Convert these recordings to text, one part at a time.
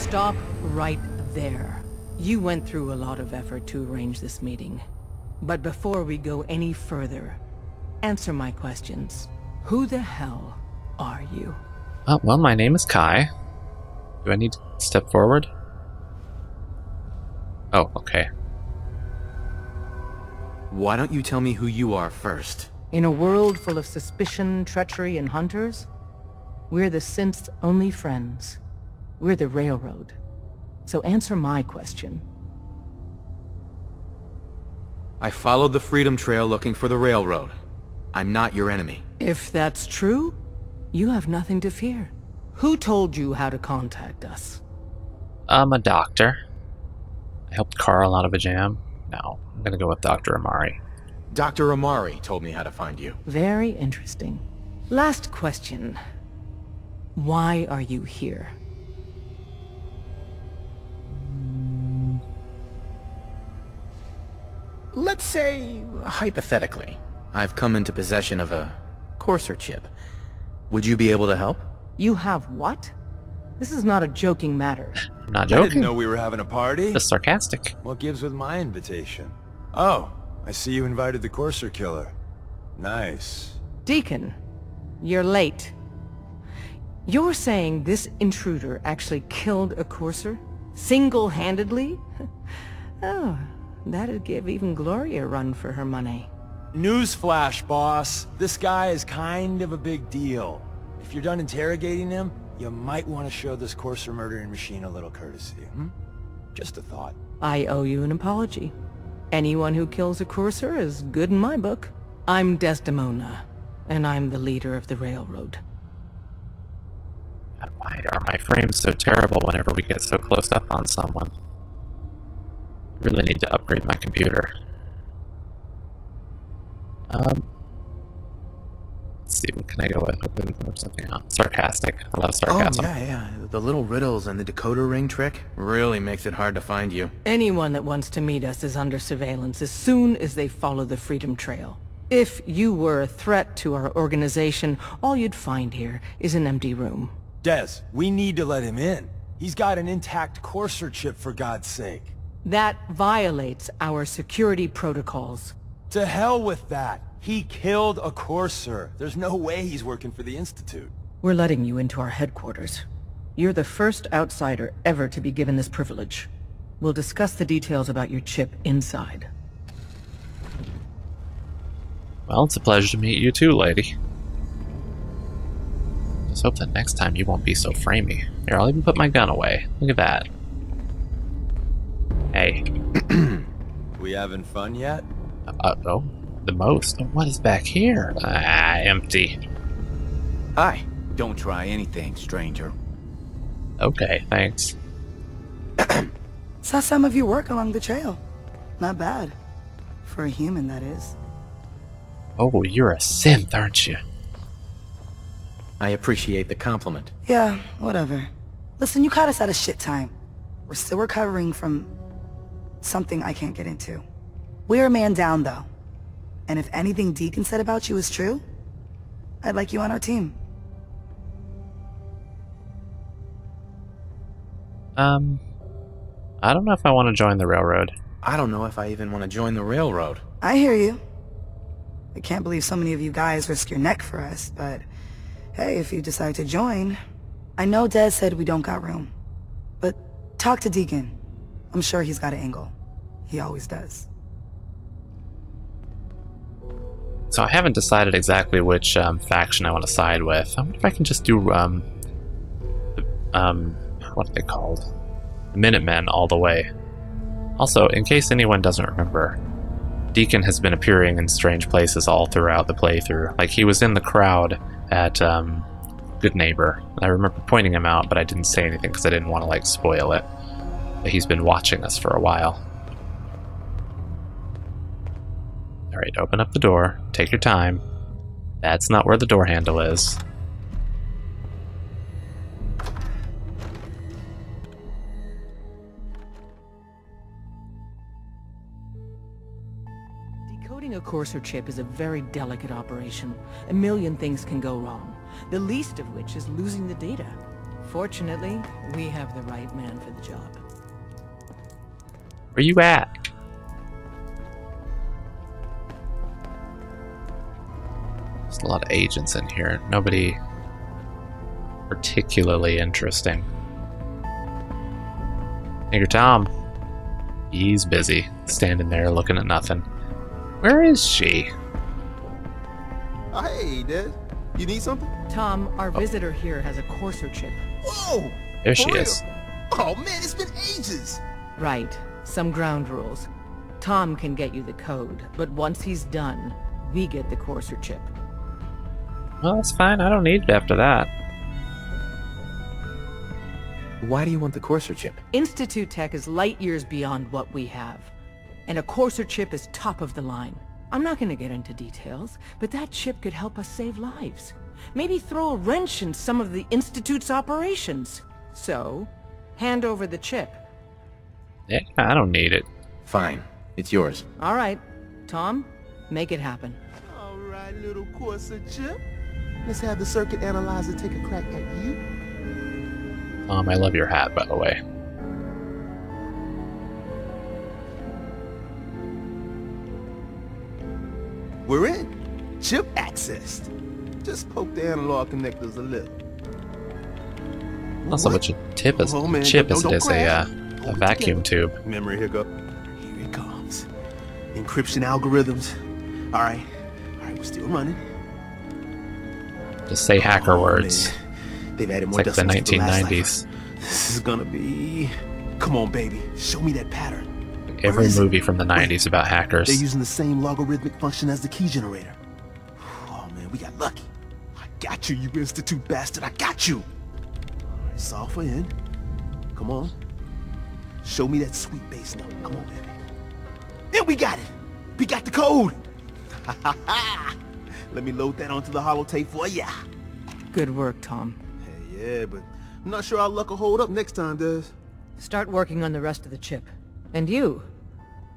Stop right there. You went through a lot of effort to arrange this meeting. But before we go any further, answer my questions. Who the hell are you? Well, my name is Kai. Do I need to step forward? Oh, okay. Why don't you tell me who you are first? In a world full of suspicion, treachery, and hunters, we're the synth's only friends. We're the Railroad. So answer my question. I followed the Freedom Trail looking for the Railroad. I'm not your enemy. If that's true, you have nothing to fear. Who told you how to contact us? I'm a doctor. I helped Carl out of a jam. No, I'm gonna go with Dr. Amari. Dr. Amari told me how to find you. Very interesting. Last question. Why are you here? Let's say, hypothetically, I've come into possession of a Courser chip. Would you be able to help? You have what? This is not a joking matter. I'm not I joking. didn't know we were having a party. Just sarcastic. What gives with my invitation? Oh, I see you invited the Courser killer. Nice. Deacon, you're late. You're saying this intruder actually killed a Courser? Single-handedly? Oh, that'd give even Gloria a run for her money. Newsflash, boss. This guy is kind of a big deal. If you're done interrogating him, you might want to show this Courser murdering machine a little courtesy, Just a thought. I owe you an apology. Anyone who kills a Courser is good in my book. I'm Desdemona, and I'm the leader of the Railroad. God, why are my frames so terrible whenever we get so close up on someone? I really need to upgrade my computer. Let's see, what can I go with? Or something else. Sarcastic. I love sarcasm. Oh, yeah. The little riddles and the decoder ring trick really makes it hard to find you. Anyone that wants to meet us is under surveillance as soon as they follow the Freedom Trail. If you were a threat to our organization, all you'd find here is an empty room. Des, we need to let him in. He's got an intact Courser chip, for God's sake. That violates our security protocols. To hell with that. He killed a Courser. There's no way he's working for the Institute. We're letting you into our headquarters. You're the first outsider ever to be given this privilege. We'll discuss the details about your chip inside. Well, it's a pleasure to meet you too, lady. Just hope that next time you won't be so framey. Here, I'll even put my gun away. Look at that. Hey. We having fun yet? Oh, the most. What is back here? Empty. Hi. Don't try anything, stranger. Okay, thanks. Saw some of your work along the trail. Not bad. For a human, that is. Oh, you're a synth, aren't you? I appreciate the compliment. Yeah, whatever. Listen, you caught us at a shit time. We're still recovering from something I can't get into. We're a man down, though. And if anything Deacon said about you is true, I'd like you on our team. I don't know if I want to join the Railroad. I don't know if I even want to join the Railroad. I hear you. I can't believe so many of you guys risk your neck for us, but hey, if you decide to join, I know Des said we don't got room. But talk to Deacon. I'm sure he's got an angle. He always does. So I haven't decided exactly which faction I want to side with. I wonder if I can just do, what are they called? The Minutemen all the way. Also, in case anyone doesn't remember, Deacon has been appearing in strange places all throughout the playthrough. Like, he was in the crowd at Good Neighbor. I remember pointing him out, but I didn't say anything because I didn't want to, like, spoil it. But he's been watching us for a while. Alright, open up the door. Take your time. That's not where the door handle is. Decoding a Courser chip is a very delicate operation. A million things can go wrong, the least of which is losing the data. Fortunately, we have the right man for the job. Where you at? There's a lot of agents in here. Nobody particularly interesting. Nigger Tom. He's busy, standing there looking at nothing. Where is she? Hey, Des. You need something? Tom, our visitor here has a Courser chip. Whoa! There she For real? is. Oh man, it's been ages. Right. Some ground rules. Tom can get you the code, but once he's done, we get the Courser chip. Well, that's fine. I don't need it after that. Why do you want the Courser chip? Institute tech is light years beyond what we have. And a Courser chip is top of the line. I'm not going to get into details, but that chip could help us save lives. Maybe throw a wrench in some of the Institute's operations. So, hand over the chip. Yeah, I don't need it. Fine. It's yours. All right. Tom, make it happen. All right, little Courser chip. Let's have the circuit analyzer take a crack at you. I love your hat, by the way. We're in. Chip accessed. Just poke the analog connectors a little. Not so much a chip as Oh, man, chip don't- as it don't is crash. a Hold it vacuum together. tube. Memory hiccup. Here it comes. Encryption algorithms. All right, we're still running. Just say hacker Oh, words. man. They've added It's more like the decimals to the last 1990s. cipher. This is gonna be... Come on, baby. Show me that pattern. Every Where is it? movie from the 90s about hackers. They're using the same logarithmic function as the key generator. Oh, man, we got lucky. I got you, you Institute bastard. I got you. All right, solve for in. Come on. Show me that sweet bass note. Come on, baby. Yeah, we got it. We got the code. Let me load that onto the holotape for ya. Good work, Tom. Hey, yeah, but I'm not sure our luck will hold up next time, Des. Start working on the rest of the chip. And you?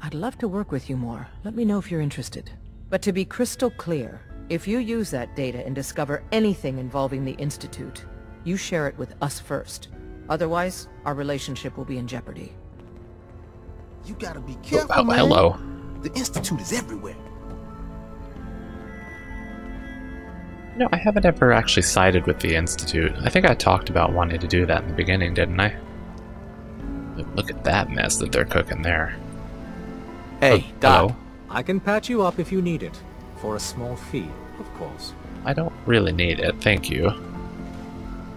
I'd love to work with you more. Let me know if you're interested. But to be crystal clear, if you use that data and discover anything involving the Institute, you share it with us first. Otherwise, our relationship will be in jeopardy. You gotta be careful, Oh, man. hello. The Institute is everywhere. No, I haven't ever actually sided with the Institute. I think I talked about wanting to do that in the beginning, didn't I? But look at that mess that they're cooking there. Hey, Oh, Doc. hello. I can patch you up if you need it. For a small fee, of course. I don't really need it, thank you.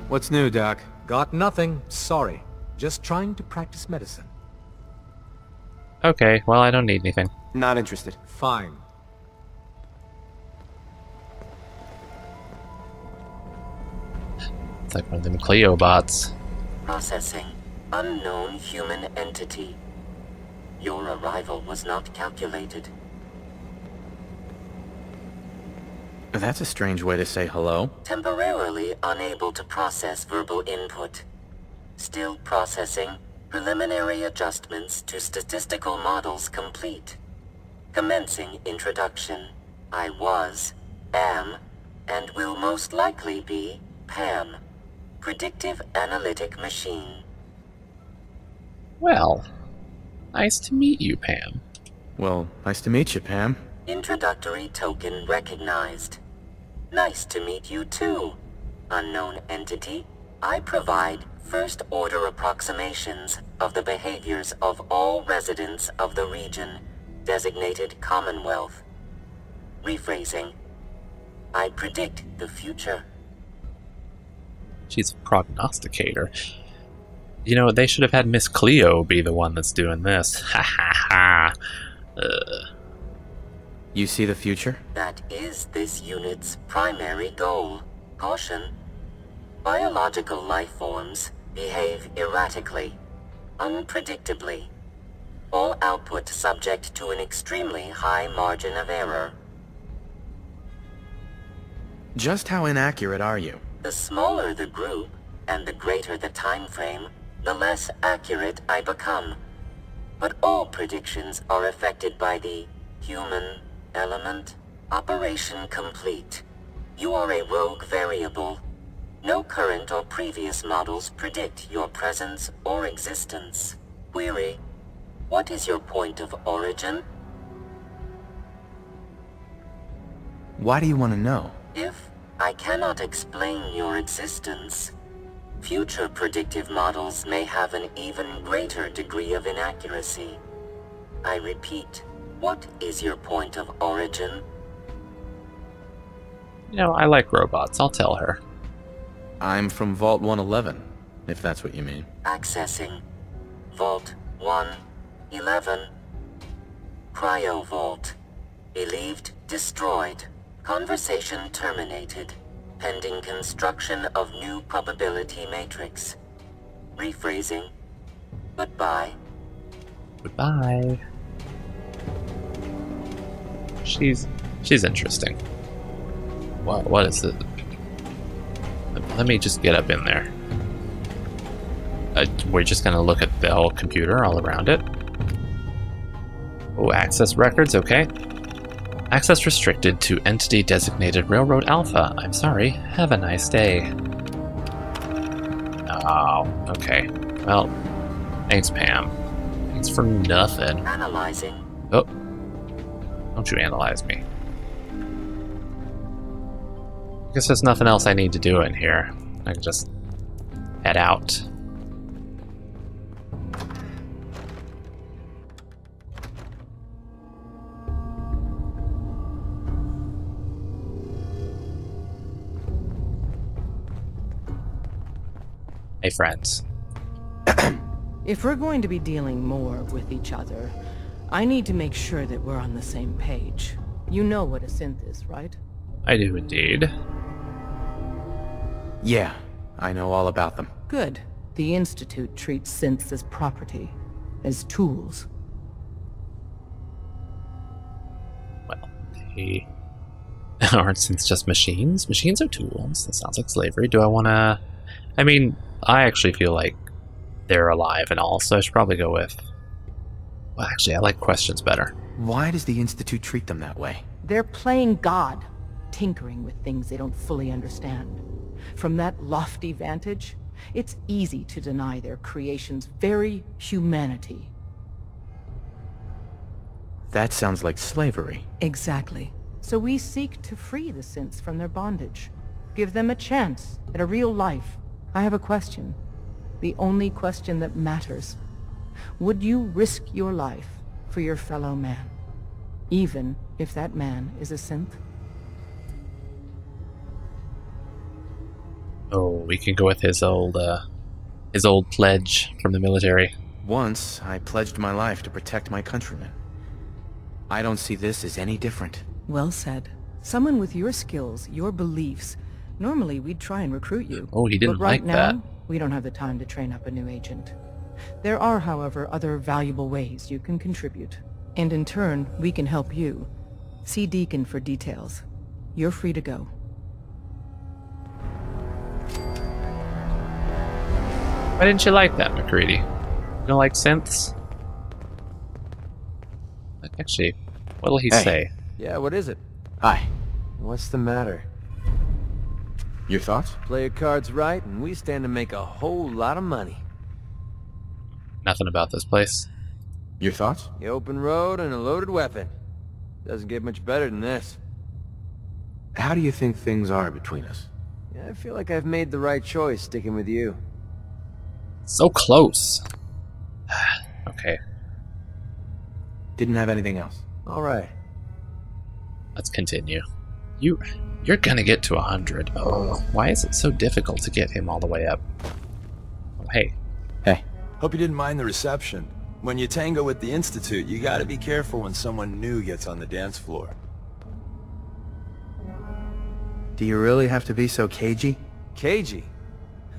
What's new, Doc? Got nothing. Sorry. Just trying to practice medicine. Okay, well, I don't need anything. Not interested. Fine. It's like one of them Clio bots. Processing. Unknown human entity. Your arrival was not calculated. That's a strange way to say hello. Temporarily unable to process verbal input. Still processing. Preliminary adjustments to statistical models complete. Commencing introduction. I was, am, and will most likely be Pam. Predictive Analytic Machine. Well, nice to meet you, Pam. Well, nice to meet you, Pam. Introductory token recognized. Nice to meet you too, unknown entity. I provide first-order approximations of the behaviors of all residents of the region, designated Commonwealth. Rephrasing. I predict the future. She's a prognosticator. You know, they should have had Miss Cleo be the one that's doing this. Ha ha ha. You see the future? That is this unit's primary goal. Caution. Biological life forms behave erratically, unpredictably. All output subject to an extremely high margin of error. Just how inaccurate are you? The smaller the group, and the greater the time frame, the less accurate I become. But all predictions are affected by the human element. Operation complete. You are a rogue variable. No current or previous models predict your presence or existence. Query: what is your point of origin? Why do you want to know? If I cannot explain your existence, future predictive models may have an even greater degree of inaccuracy. I repeat, what is your point of origin? You know, I like robots. I'll tell her. I'm from Vault 111, if that's what you mean. Accessing. Vault 111. Cryo Vault. Believed destroyed. Conversation terminated. Pending construction of new probability matrix. Rephrasing. Goodbye. Goodbye. She's interesting. What is it? Let me just get up in there. We're just gonna look at the whole computer all around it. Oh, access records, okay. Access restricted to entity designated Railroad Alpha. I'm sorry. Have a nice day. Oh, okay. Well, thanks, Pam. Thanks for nothing. Analyzing. Oh. Don't you analyze me. I guess there's nothing else I need to do in here. I can just head out. Hey, friends. If we're going to be dealing more with each other, I need to make sure that we're on the same page. You know what a synth is, right? I do indeed. Yeah, I know all about them. Good. The Institute treats synths as property, as tools. Well, they aren't synths just machines? Machines are tools. That sounds like slavery. Do I want to... I mean, I actually feel like they're alive and all, so I should probably go with... Well, actually, I like questions better. Why does the Institute treat them that way? They're playing God, tinkering with things they don't fully understand. From that lofty vantage, it's easy to deny their creation's very humanity. That sounds like slavery. Exactly. So we seek to free the synths from their bondage. Give them a chance at a real life. I have a question. The only question that matters. Would you risk your life for your fellow man? Even if that man is a synth? Oh, we can go with his old pledge from the military. Once, I pledged my life to protect my countrymen. I don't see this as any different. Well said. Someone with your skills, your beliefs. Normally, we'd try and recruit you. Oh, he didn't but right like that. now, we don't have the time to train up a new agent. There are, however, other valuable ways you can contribute. And in turn, we can help you. See Deacon for details. You're free to go. Why didn't you like that, MacReady? You don't like synths? Actually, what'll he say? Yeah, what is it? Hi. What's the matter? Your thoughts? Play your cards right, and we stand to make a whole lot of money. Nothing about this place. Your thoughts? The open road and a loaded weapon. Doesn't get much better than this. How do you think things are between us? Yeah, I feel like I've made the right choice sticking with you. So close. Okay, Didn't have anything else. All right. let's continue. You're gonna get to 100. Oh, why is it so difficult to get him all the way up? Oh, hey. Hey. Hope you didn't mind the reception. When you tango with the Institute, you gotta be careful when someone new gets on the dance floor. Do you really have to be so cagey? Cagey?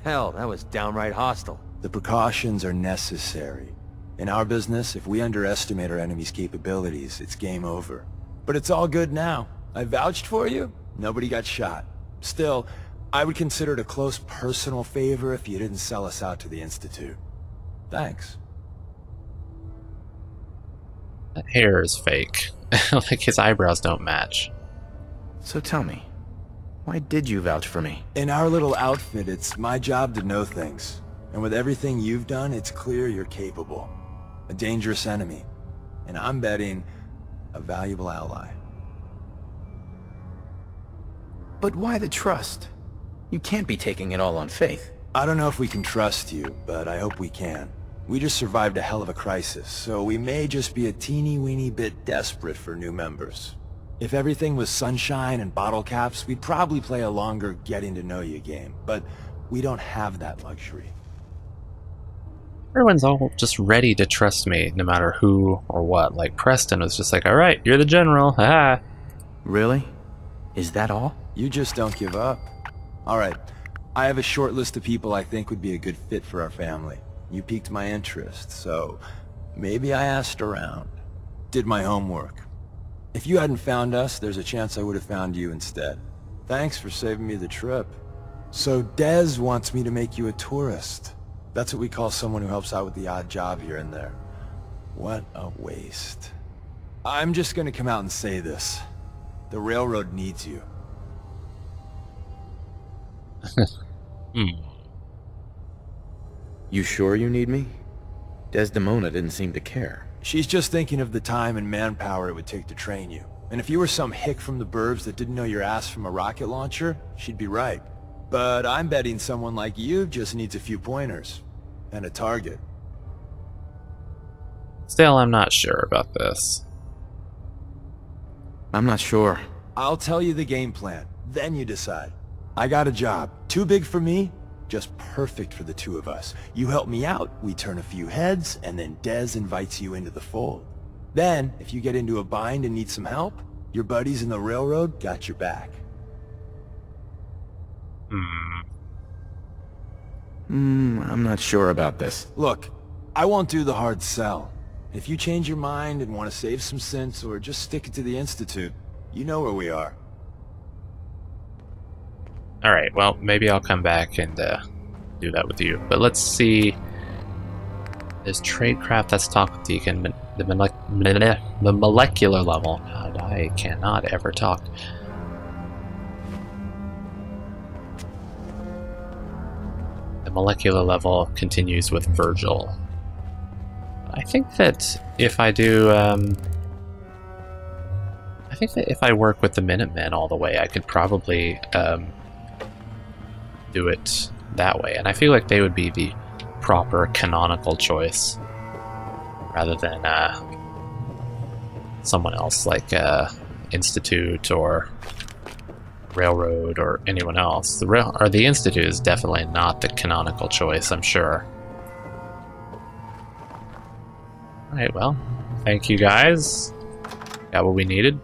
Hell, that was downright hostile. The precautions are necessary. In our business, if we underestimate our enemy's capabilities, it's game over. But it's all good now. I vouched for you. Nobody got shot. Still, I would consider it a close personal favor if you didn't sell us out to the Institute. Thanks. That hair is fake. Like his eyebrows don't match. So tell me, Why did you vouch for me? In our little outfit, it's my job to know things. And with everything you've done, it's clear you're capable. A dangerous enemy. And I'm betting a valuable ally. But why the trust? You can't be taking it all on faith. I don't know if we can trust you, but I hope we can. We just survived a hell of a crisis, so we may just be a teeny-weeny bit desperate for new members. If everything was sunshine and bottle caps, we'd probably play a longer getting-to-know-you game, but we don't have that luxury. Everyone's all just ready to trust me, no matter who or what. Like, Preston was just like, alright, you're the general, haha. Really? Is that all? You just don't give up. Alright, I have a short list of people I think would be a good fit for our family. You piqued my interest, so maybe I asked around. Did my homework. If you hadn't found us, there's a chance I would have found you instead. Thanks for saving me the trip. So Dez wants me to make you a tourist. That's what we call someone who helps out with the odd job here and there. What a waste. I'm just gonna come out and say this. The railroad needs you. You sure you need me? Desdemona didn't seem to care. She's just thinking of the time and manpower it would take to train you. And if you were some hick from the burbs that didn't know your ass from a rocket launcher, she'd be right. But I'm betting someone like you just needs a few pointers. And a target. Still, I'm not sure about this. I'm not sure. I'll tell you the game plan, then you decide. I got a job. Too big for me, just perfect for the two of us. You help me out, we turn a few heads, and then Dez invites you into the fold. Then, if you get into a bind and need some help, your buddies in the railroad got your back. I'm not sure about this. Look, I won't do the hard sell. If you change your mind and want to save some cents or just stick it to the Institute, you know where we are. Alright, well, maybe I'll come back and do that with you. But let's see. There's tradecraft, that's talk with Deacon. The molecular level. God, I cannot ever talk. The molecular level continues with Virgil. I think that if I do, I think that if I work with the Minutemen all the way, I could probably do it that way. And I feel like they would be the proper canonical choice, rather than someone else like Institute or Railroad or anyone else. The Institute is definitely not the canonical choice, I'm sure. Alright, well, thank you guys. Got what we needed.